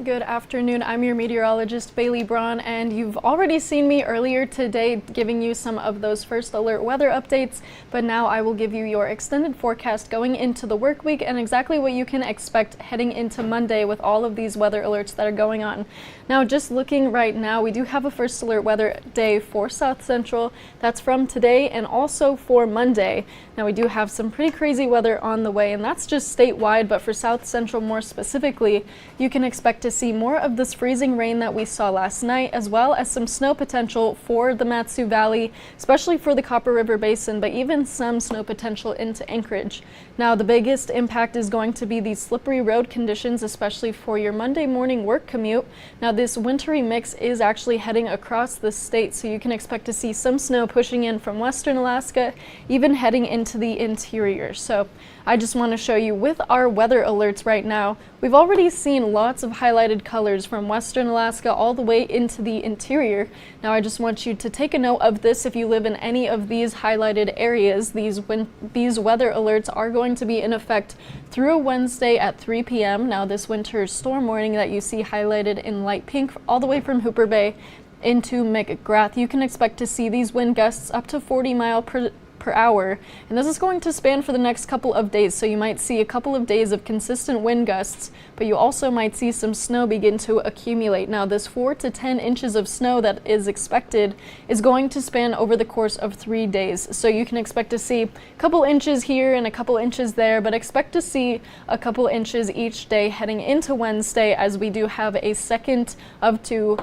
Good afternoon. I'm your meteorologist Bailey Braun, and you've already seen me earlier today giving you some of those first alert weather updates, but now I will give you your extended forecast going into the work week and exactly what you can expect heading into Monday with all of these weather alerts that are going on. Now, just looking right now, we do have a first alert weather day for South Central. That's from today and also for Monday. Now, we do have some pretty crazy weather on the way, and that's just statewide, but for South Central more specifically, you can expect to see more of this freezing rain that we saw last night, as well as some snow potential for the Matsu Valley, especially for the Copper River Basin, but even some snow potential into Anchorage. Now, the biggest impact is going to be these slippery road conditions, especially for your Monday morning work commute. Now, this wintry mix is actually heading across the state, so you can expect to see some snow pushing in from western Alaska, even heading into the interior. So I just want to show you with our weather alerts right now, we've already seen lots of highlighted colors from western Alaska all the way into the interior. Now I just want you to take a note of this if you live in any of these highlighted areas. These weather alerts are going to be in effect through Wednesday at 3 p.m. Now this winter storm warning that you see highlighted in light pink all the way from Hooper Bay into McGrath, you can expect to see these wind gusts up to 40 miles per hour, and this is going to span for the next couple of days, so you might see a couple of days of consistent wind gusts, but you also might see some snow begin to accumulate. Now this 4 to 10 inches of snow that is expected is going to span over the course of 3 days, so you can expect to see a couple inches here and a couple inches there, but expect to see a couple inches each day heading into Wednesday, as we do have a second of two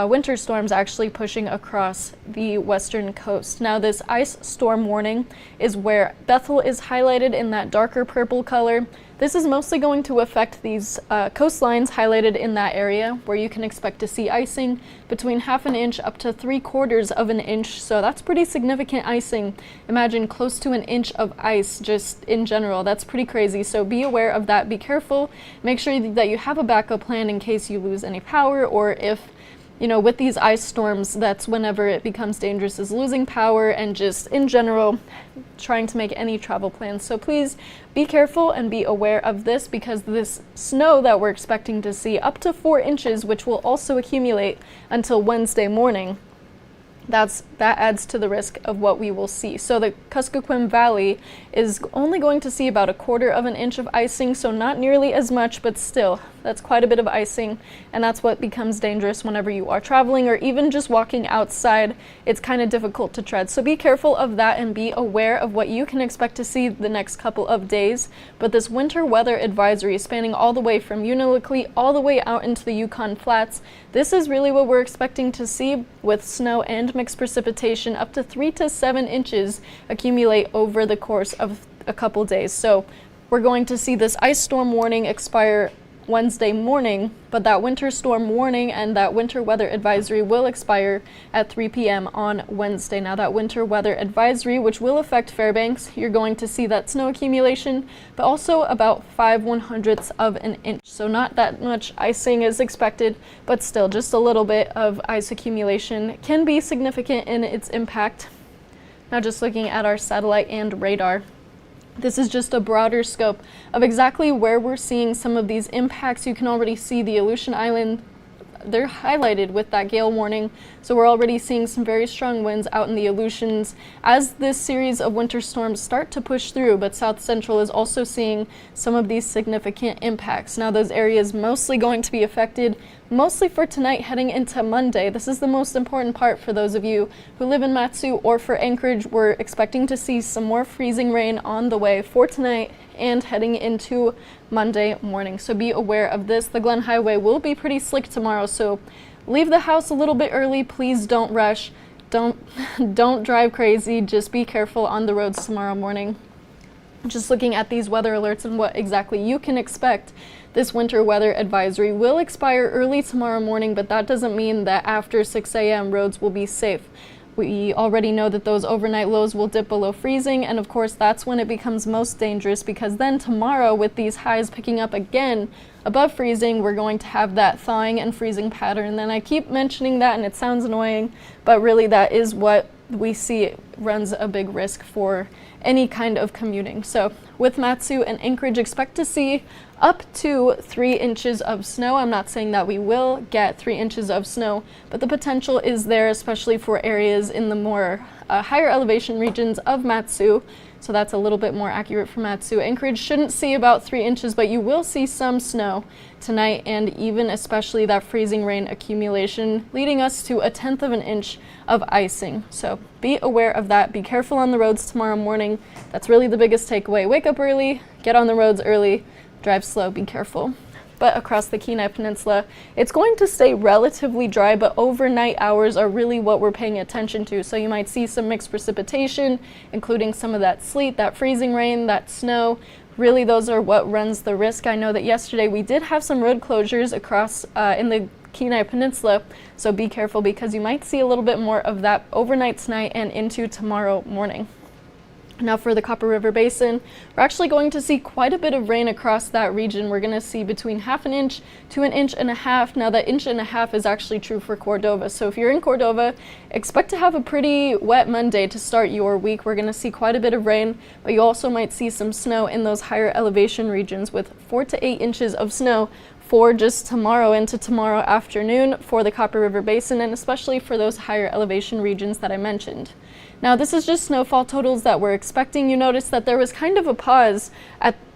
winter storms actually pushing across the western coast. Now this ice storm warning is where Bethel is highlighted in that darker purple color. This is mostly going to affect these coastlines highlighted in that area, where you can expect to see icing between 1/2 inch up to 3/4 of an inch. So that's pretty significant icing. Imagine close to an inch of ice just in general. That's pretty crazy. So be aware of that. Be careful. Make sure that you have a backup plan in case you lose any power, or if with these ice storms, that's whenever it becomes dangerous, is losing power and just in general trying to make any travel plans. So please be careful and be aware of this, because this snow that we're expecting to see up to 4 inches, which will also accumulate until Wednesday morning, that adds to the risk of what we will see. So the Kuskokwim Valley is only going to see about 1/4 of an inch of icing, so not nearly as much, but still, that's quite a bit of icing, and that's what becomes dangerous whenever you are traveling or even just walking outside. It's kind of difficult to tread. So be careful of that and be aware of what you can expect to see the next couple of days. But this winter weather advisory spanning all the way from Unalakleet all the way out into the Yukon Flats, this is really what we're expecting to see, with snow and mixed precipitation up to 3 to 7 inches accumulate over the course of a couple days. So we're going to see this ice storm warning expire Wednesday morning, but that winter storm warning and that winter weather advisory will expire at 3 p.m. on Wednesday. Now that winter weather advisory, which will affect Fairbanks, you're going to see that snow accumulation, but also about 5/100ths of an inch. So not that much icing is expected, but still just a little bit of ice accumulation can be significant in its impact. Now just looking at our satellite and radar, this is just a broader scope of exactly where we're seeing some of these impacts. You can already see the Aleutian Island, they're highlighted with that gale warning. So we're already seeing some very strong winds out in the Aleutians as this series of winter storms start to push through, but South Central is also seeing some of these significant impacts. Now those areas mostly going to be affected mostly for tonight heading into Monday. This is the most important part for those of you who live in Matsu or for Anchorage. We're expecting to see some more freezing rain on the way for tonight and heading into Monday morning. So be aware of this. The Glen Highway will be pretty slick tomorrow, so leave the house a little bit early. Please don't rush. Don't drive crazy. Just be careful on the roads tomorrow morning. Just looking at these weather alerts and what exactly you can expect, this winter weather advisory will expire early tomorrow morning, but that doesn't mean that after 6 a.m. roads will be safe. We already know that those overnight lows will dip below freezing, and of course that's when it becomes most dangerous, because then tomorrow, with these highs picking up again above freezing, we're going to have that thawing and freezing pattern. And I keep mentioning that and it sounds annoying, but really that is what we see runs a big risk for any kind of commuting. So with Matsu and Anchorage, expect to see up to 3 inches of snow. I'm not saying that we will get 3 inches of snow, but the potential is there, especially for areas in the more higher elevation regions of Matsu. So that's a little bit more accurate for Matsu. Anchorage shouldn't see about 3 inches, but you will see some snow tonight, and even especially that freezing rain accumulation, leading us to 1/10 of an inch of icing. So be aware of that. Be careful on the roads tomorrow morning. That's really the biggest takeaway. Wake up early, get on the roads early, drive slow, be careful. But across the Kenai Peninsula, it's going to stay relatively dry, but overnight hours are really what we're paying attention to. So you might see some mixed precipitation, including some of that sleet, that freezing rain, that snow. Really, those are what runs the risk. I know that yesterday we did have some road closures across in the Kenai Peninsula, so be careful because you might see a little bit more of that overnight tonight and into tomorrow morning. Now for the Copper River Basin, we're actually going to see quite a bit of rain across that region. We're going to see between 1/2 inch to 1.5 inches. Now that 1.5 inches is actually true for Cordova. So if you're in Cordova, expect to have a pretty wet Monday to start your week. We're going to see quite a bit of rain, but you also might see some snow in those higher elevation regions with 4 to 8 inches of snow for just tomorrow into tomorrow afternoon for the Copper River Basin, and especially for those higher elevation regions that I mentioned. Now this is just snowfall totals that we're expecting. You notice that there was kind of a pause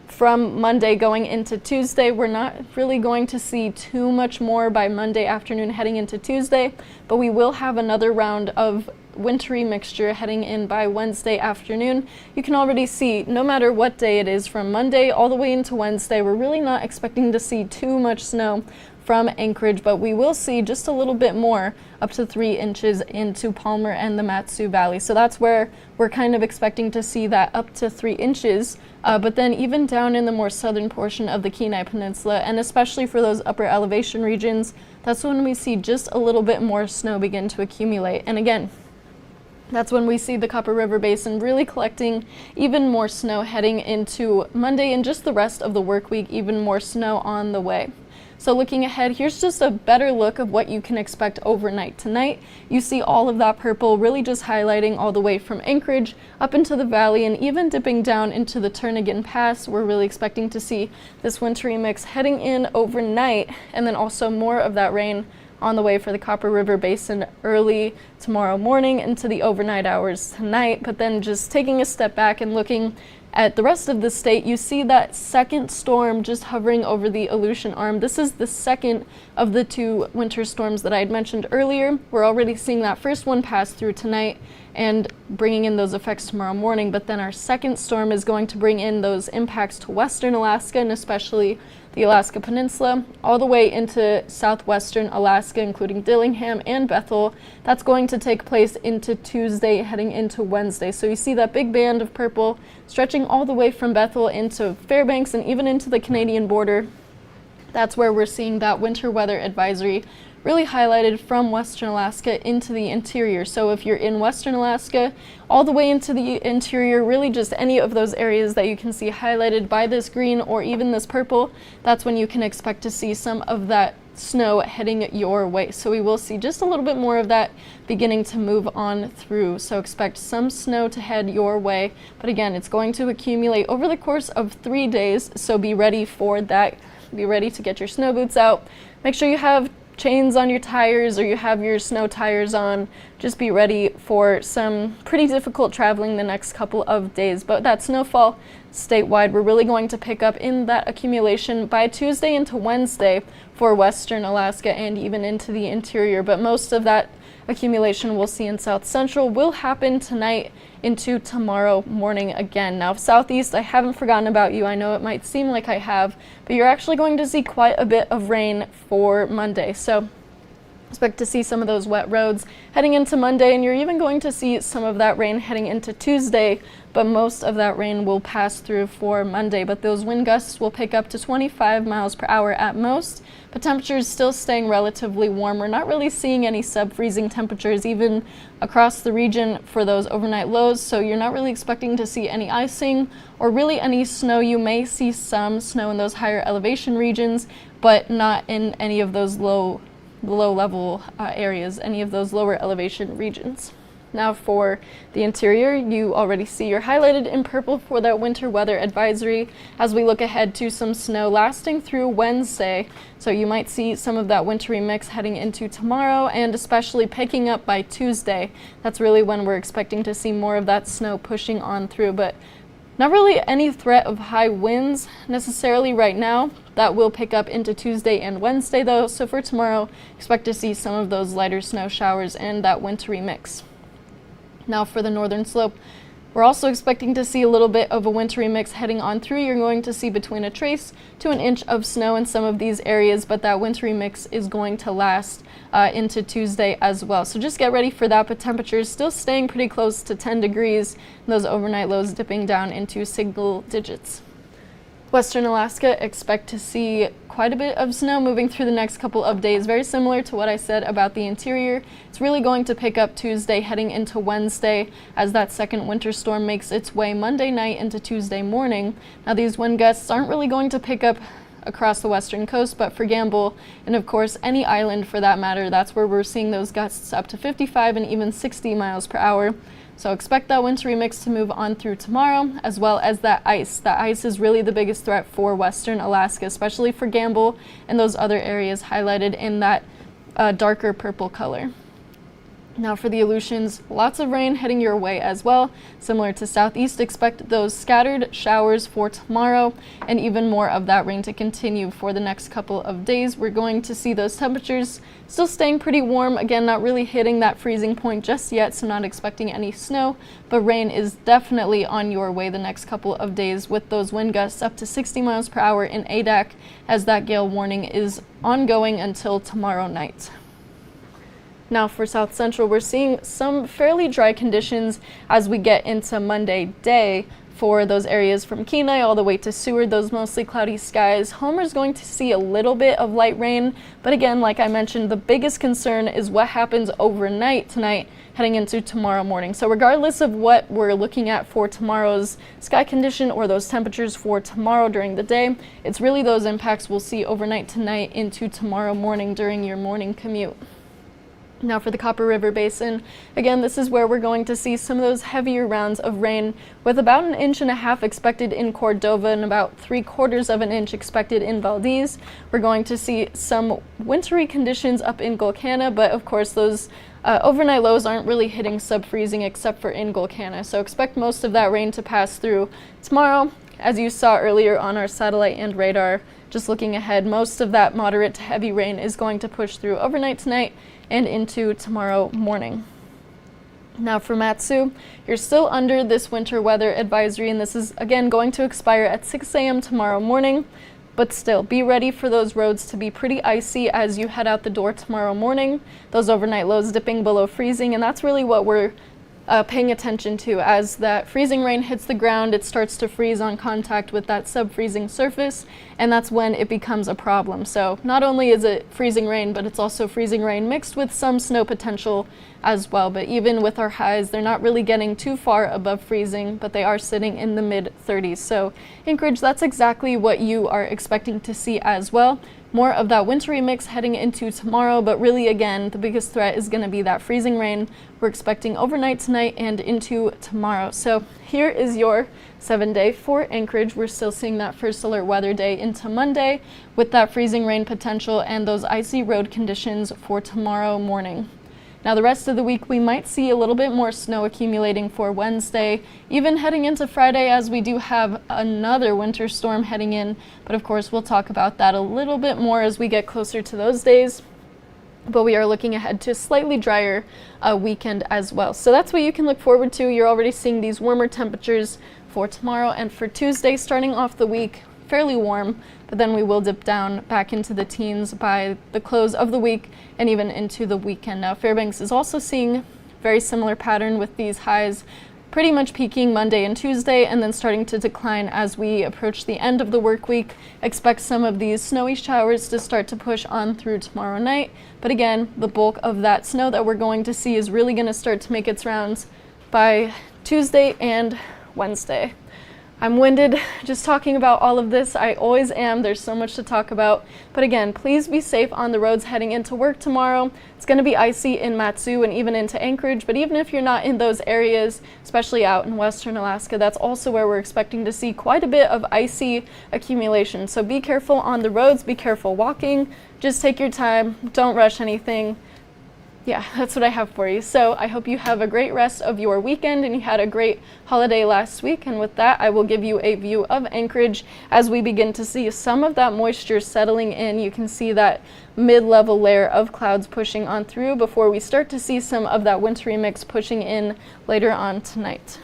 from Monday going into Tuesday. We're not really going to see too much more by Monday afternoon heading into Tuesday, but we will have another round of wintry mixture heading in by Wednesday afternoon. You can already see no matter what day it is from Monday all the way into Wednesday, we're really not expecting to see too much snow from Anchorage, but we will see just a little bit more, up to 3 inches into Palmer and the Matsu Valley. So that's where we're kind of expecting to see that up to 3 inches. But then even down in the more southern portion of the Kenai Peninsula, and especially for those upper elevation regions, that's when we see just a little bit more snow begin to accumulate. And again, that's when we see the Copper River Basin really collecting even more snow heading into Monday and just the rest of the work week, even more snow on the way. So looking ahead, here's just a better look of what you can expect overnight. Tonight, you see all of that purple really just highlighting all the way from Anchorage up into the valley and even dipping down into the Turnagain Pass. We're really expecting to see this wintry mix heading in overnight, and then also more of that rain on the way for the Copper River Basin early tomorrow morning into the overnight hours tonight. But then just taking a step back and looking at the rest of the state, you see that second storm just hovering over the Aleutian Arm. This is the second of the 2 winter storms that I had mentioned earlier. We're already seeing that first one pass through tonight and bringing in those effects tomorrow morning, but then our second storm is going to bring in those impacts to western Alaska and especially the Alaska Peninsula, all the way into southwestern Alaska, including Dillingham and Bethel. That's going to take place into Tuesday, heading into Wednesday. So you see that big band of purple stretching all the way from Bethel into Fairbanks and even into the Canadian border. That's where we're seeing that winter weather advisory really highlighted from western Alaska into the interior. So if you're in western Alaska, all the way into the interior, really just any of those areas that you can see highlighted by this green or even this purple, that's when you can expect to see some of that snow heading your way. So we will see just a little bit more of that beginning to move on through. So expect some snow to head your way. But again, it's going to accumulate over the course of 3 days. So be ready for that. Be ready to get your snow boots out. Make sure you have chains on your tires or you have your snow tires on. Just be ready for some pretty difficult traveling the next couple of days. But that snowfall statewide, we're really going to pick up in that accumulation by Tuesday into Wednesday for western Alaska and even into the interior. But most of that accumulation we'll see in south central will happen tonight into tomorrow morning again. Now southeast, I haven't forgotten about you. I know it might seem like I have, but you're actually going to see quite a bit of rain for Monday. So expect to see some of those wet roads heading into Monday, and you're even going to see some of that rain heading into Tuesday, but most of that rain will pass through for Monday. But those wind gusts will pick up to 25 miles per hour at most, but temperatures still staying relatively warm. We're not really seeing any sub-freezing temperatures even across the region for those overnight lows, so you're not really expecting to see any icing or really any snow. You may see some snow in those higher elevation regions, but not in any of those low level areas, any of those lower elevation regions. Now for the interior, you already see you're highlighted in purple for that winter weather advisory as we look ahead to some snow lasting through Wednesday. So you might see some of that wintry mix heading into tomorrow and especially picking up by Tuesday. That's really when we're expecting to see more of that snow pushing on through, but not really any threat of high winds necessarily right now. That will pick up into Tuesday and Wednesday though, so for tomorrow, expect to see some of those lighter snow showers and that wintry mix. Now for the northern slope, we're also expecting to see a little bit of a wintry mix heading on through. You're going to see between a trace to an inch of snow in some of these areas, but that wintry mix is going to last into Tuesday as well. So just get ready for that, but temperatures still staying pretty close to 10 degrees, and those overnight lows dipping down into single digits. Western Alaska, expect to see quite a bit of snow moving through the next couple of days. Very similar to what I said about the interior. It's really going to pick up Tuesday heading into Wednesday as that second winter storm makes its way Monday night into Tuesday morning. Now these wind gusts aren't really going to pick up across the western coast, but for Gamble and of course any island for that matter, that's where we're seeing those gusts up to 55 and even 60 miles per hour. So expect that wintry mix to move on through tomorrow, as well as that ice. That ice is really the biggest threat for Western Alaska, especially for Gamble and those other areas highlighted in that darker purple color. Now for the Aleutians, lots of rain heading your way as well. Similar to southeast, expect those scattered showers for tomorrow and even more of that rain to continue for the next couple of days. We're going to see those temperatures still staying pretty warm. Again, not really hitting that freezing point just yet, so not expecting any snow, but rain is definitely on your way the next couple of days with those wind gusts up to 60 miles per hour in Adak as that gale warning is ongoing until tomorrow night. Now for South Central, we're seeing some fairly dry conditions as we get into Monday day for those areas from Kenai all the way to Seward, those mostly cloudy skies. Homer's going to see a little bit of light rain, but again, like I mentioned, the biggest concern is what happens overnight tonight heading into tomorrow morning. So regardless of what we're looking at for tomorrow's sky condition or those temperatures for tomorrow during the day, it's really those impacts we'll see overnight tonight into tomorrow morning during your morning commute. Now for the Copper River Basin, again, this is where we're going to see some of those heavier rounds of rain with about 1.5 inches expected in Cordova and about 3/4 of an inch expected in Valdez. We're going to see some wintry conditions up in Gulkana, but of course those overnight lows aren't really hitting sub-freezing except for in Gulkana. So expect most of that rain to pass through tomorrow. As you saw earlier on our satellite and radar, just looking ahead, most of that moderate to heavy rain is going to push through overnight tonight and into tomorrow morning. Now for Matsu, you're still under this winter weather advisory, and this is again going to expire at 6 a.m. tomorrow morning, but still be ready for those roads to be pretty icy as you head out the door tomorrow morning. Those overnight lows dipping below freezing, and that's really what we're paying attention to. As that freezing rain hits the ground, it starts to freeze on contact with that sub-freezing surface, and that's when it becomes a problem. So not only is it freezing rain, but it's also freezing rain mixed with some snow potential as well. But even with our highs, they're not really getting too far above freezing, but they are sitting in the mid-30s. So Anchorage, that's exactly what you are expecting to see as well. More of that wintry mix heading into tomorrow, but really again, the biggest threat is going to be that freezing rain we're expecting overnight tonight and into tomorrow. So here is your 7-day for Anchorage. We're still seeing that first alert weather day into Monday with that freezing rain potential and those icy road conditions for tomorrow morning. Now the rest of the week, we might see a little bit more snow accumulating for Wednesday, even heading into Friday as we do have another winter storm heading in. But of course, we'll talk about that a little bit more as we get closer to those days. But we are looking ahead to a slightly drier weekend as well. So that's what you can look forward to. You're already seeing these warmer temperatures for tomorrow and for Tuesday, starting off the week fairly warm, but then we will dip down back into the teens by the close of the week and even into the weekend. Now Fairbanks is also seeing very similar pattern with these highs pretty much peaking Monday and Tuesday and then starting to decline as we approach the end of the work week. Expect some of these snowy showers to start to push on through tomorrow night, but again, the bulk of that snow that we're going to see is really going to start to make its rounds by Tuesday and Wednesday. I'm winded just talking about all of this. I always am. There's so much to talk about. But again, please be safe on the roads heading into work tomorrow. It's going to be icy in Matsu and even into Anchorage, but even if you're not in those areas, especially out in western Alaska, that's also where we're expecting to see quite a bit of icy accumulation. So be careful on the roads, be careful walking, just take your time, don't rush anything. Yeah, that's what I have for you. So I hope you have a great rest of your weekend and you had a great holiday last week. And with that, I will give you a view of Anchorage as we begin to see some of that moisture settling in. You can see that mid-level layer of clouds pushing on through before we start to see some of that wintry mix pushing in later on tonight.